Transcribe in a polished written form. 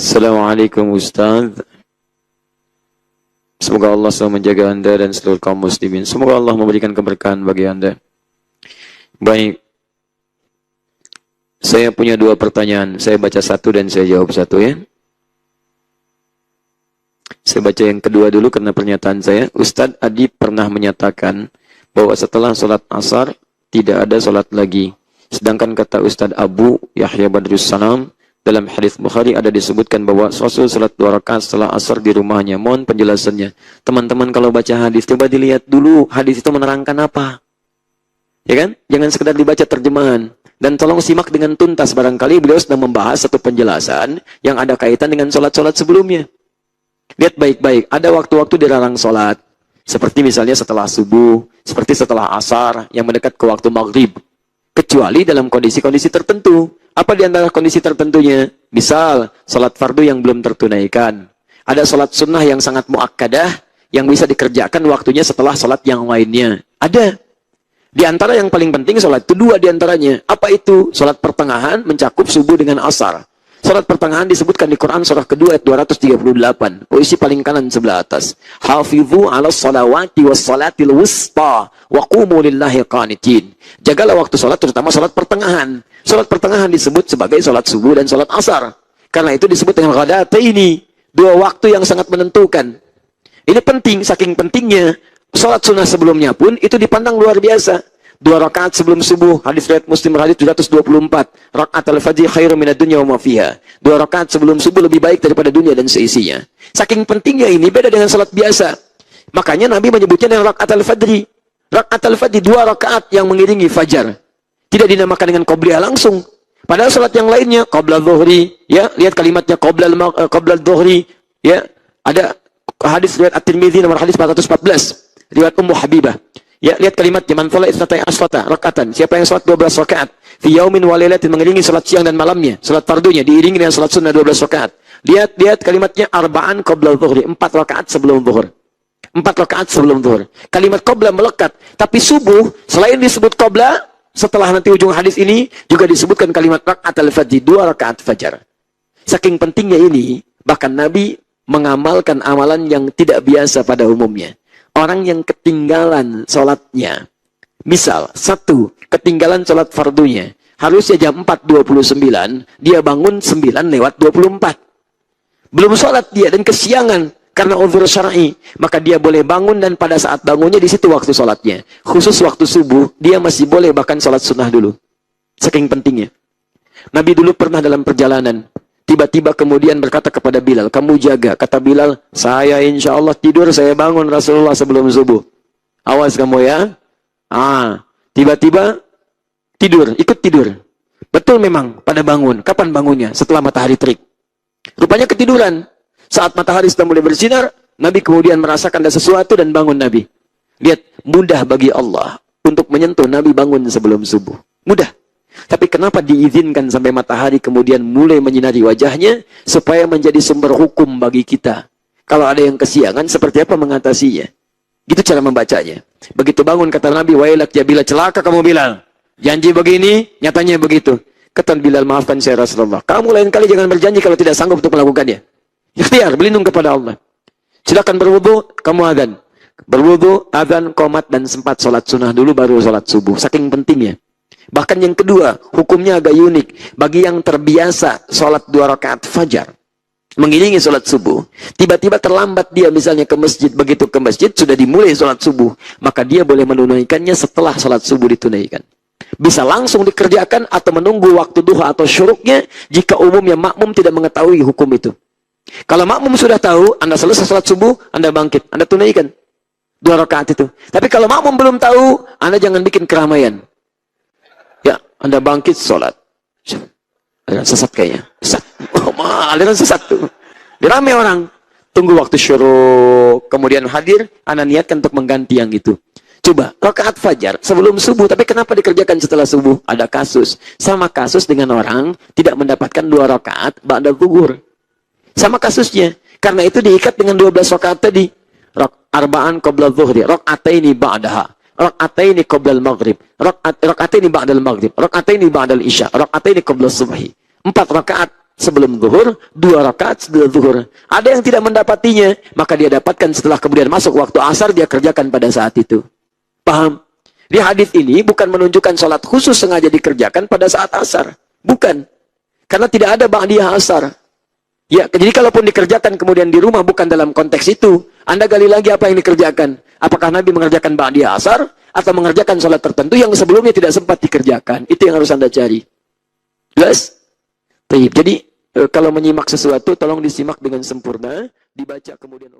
Assalamualaikum Ustaz. Semoga Allah selalu menjaga Anda dan seluruh kaum muslimin. Semoga Allah memberikan keberkahan bagi Anda. Baik. Saya punya dua pertanyaan. Saya baca satu dan saya jawab satu ya. Saya baca yang kedua dulu karena pernyataan saya. Ustadz Adi pernah menyatakan bahwa setelah sholat asar tidak ada sholat lagi. Sedangkan kata Ustadz Abu Yahya Badrus Sanam dalam hadis Bukhari ada disebutkan bahwa Rasul sholat 2 rakaat setelah asar di rumahnya. Mohon penjelasannya. Teman-teman kalau baca hadis coba dilihat dulu hadis itu menerangkan apa. Ya kan? Jangan sekedar dibaca terjemahan. Dan tolong simak dengan tuntas, barangkali beliau sedang membahas satu penjelasan yang ada kaitan dengan sholat-sholat sebelumnya. Lihat baik-baik, ada waktu-waktu dilarang sholat. Seperti misalnya setelah subuh, seperti setelah asar, yang mendekat ke waktu maghrib. Kecuali dalam kondisi-kondisi tertentu. Apa di antara kondisi tertentunya? Misal, sholat fardu yang belum tertunaikan. Ada sholat sunnah yang sangat muakkadah, yang bisa dikerjakan waktunya setelah sholat yang lainnya. Ada. Di antara yang paling penting sholat itu dua di antaranya. Apa itu? Sholat pertengahan mencakup subuh dengan asar. Sholat pertengahan disebutkan di Quran surah kedua ayat 238. Posisi paling kanan sebelah atas. Hafidhu ala salawati was salatil wusta wa qumu lillahi qanitin. Jagalah waktu sholat, terutama sholat pertengahan. Sholat pertengahan disebut sebagai sholat subuh dan sholat asar. Karena itu disebut dengan ghadataini. Dua waktu yang sangat menentukan. Ini penting, saking pentingnya. Sholat sunnah sebelumnya pun itu dipandang luar biasa. 2 rakaat sebelum subuh, hadis riwayat Muslim hadis 724. Rakaat al-fajr khairu minad dunya wa ma fiha. 2 rakaat sebelum subuh lebih baik daripada dunia dan seisinya. Saking pentingnya ini beda dengan salat biasa. Makanya Nabi menyebutnya dengan rakaat al-fajr. Rakaat al-fajr 2 rakaat yang mengiringi fajar. Tidak dinamakan dengan qobliyah langsung. Padahal salat yang lainnya qabla dhuhri, ya, lihat kalimatnya qabla dhuhri, ya. Ada hadis riwayat At-Tirmidzi nomor hadis 414, riwayat Ummu Habibah. Ya, lihat kalimatnya, man shalla isnatai asyrata rakaatan. Siapa yang salat 12 rakaat fi yaumin wa lailatin, mengiringi salat siang dan malamnya, salat fardunya diiringi dengan salat sunnah 12 rakaat. Lihat kalimatnya arba'an qabla dhuhri, 4 rakaat sebelum zuhur. 4 rakaat sebelum zuhur. Kalimat qabla melekat, tapi subuh selain disebut qabla, setelah nanti ujung hadis ini juga disebutkan kalimat rakaat al-fajr, 2 rakaat fajar. Saking pentingnya ini, bahkan Nabi mengamalkan amalan yang tidak biasa pada umumnya. Orang yang ketinggalan sholatnya, misal, 1, ketinggalan sholat fardunya, harusnya jam 4.29, dia bangun 9:24. Belum sholat dia dan kesiangan karena uzur syar'i, maka dia boleh bangun dan pada saat bangunnya di situ waktu sholatnya. Khusus waktu subuh, dia masih boleh bahkan sholat sunnah dulu. Saking pentingnya. Nabi dulu pernah dalam perjalanan, tiba-tiba kemudian berkata kepada Bilal, kamu jaga. Kata Bilal, saya insya Allah tidur, saya bangun Rasulullah sebelum subuh. Awas kamu ya. Tiba-tiba tidur, ikut tidur. Betul memang pada bangun. Kapan bangunnya? Setelah matahari terik. Rupanya ketiduran. Saat matahari sudah mulai bersinar, Nabi kemudian merasakan ada sesuatu dan bangun Nabi. Lihat, mudah bagi Allah untuk menyentuh Nabi bangun sebelum subuh. Mudah. Tapi kenapa diizinkan sampai matahari kemudian mulai menyinari wajahnya supaya menjadi sumber hukum bagi kita? Kalau ada yang kesiangan, seperti apa mengatasinya? Gitu cara membacanya. Begitu bangun kata Nabi, wailak ya Bilal, celaka kamu Bilal. Janji begini, nyatanya begitu. Kata Bilal, maafkan saya Rasulullah. Kamu lain kali jangan berjanji kalau tidak sanggup untuk melakukannya. Ikhtiar, berlindung kepada Allah. Silakan berwudu, kamu adzan. Berwudu, adzan, qomat dan sempat sholat sunnah dulu baru sholat subuh. Saking pentingnya. Bahkan yang kedua, hukumnya agak unik. Bagi yang terbiasa sholat 2 rakaat fajar, mengiringi sholat subuh, tiba-tiba terlambat dia misalnya ke masjid. Begitu ke masjid, sudah dimulai sholat subuh. Maka dia boleh menunaikannya setelah sholat subuh ditunaikan. Bisa langsung dikerjakan atau menunggu waktu duha atau syuruknya jika umumnya makmum tidak mengetahui hukum itu. Kalau makmum sudah tahu, Anda selesai sholat subuh, Anda bangkit, Anda tunaikan 2 rakaat itu. Tapi kalau makmum belum tahu, Anda jangan bikin keramaian. Ya, Anda bangkit sholat. Aliran sesat kayaknya. Sesat. Aliran sesat tuh. Dirame orang. Tunggu waktu syuruk. Kemudian hadir, Anda niatkan untuk mengganti yang itu. Coba, rakaat fajar sebelum subuh. Tapi kenapa dikerjakan setelah subuh? Ada kasus. Sama kasus dengan orang tidak mendapatkan 2 rakaat ba'da zuhur. Sama kasusnya. Karena itu diikat dengan 12 rakaat tadi. Arba'an qabla zuhri. Raka'ataini ba'daha. Rak'ataini qabla al-maghrib, rak'ataini ba'da al-maghrib, rak'ataini ba'da al-isya, rak'ataini qabla as-subhi. 4 rakaat sebelum zuhur, 2 rakaat setelah zuhur. Ada yang tidak mendapatinya, maka dia dapatkan setelah kemudian masuk waktu asar, dia kerjakan pada saat itu. Paham? Di hadis ini bukan menunjukkan sholat khusus sengaja dikerjakan pada saat asar. Bukan. Karena tidak ada ba'diyah asar. Ya, jadi kalaupun dikerjakan kemudian di rumah bukan dalam konteks itu, Anda gali lagi apa yang dikerjakan. Apakah Nabi mengerjakan ba'diyah asar atau mengerjakan sholat tertentu yang sebelumnya tidak sempat dikerjakan. Itu yang harus Anda cari. Jelas? Jadi kalau menyimak sesuatu tolong disimak dengan sempurna, dibaca kemudian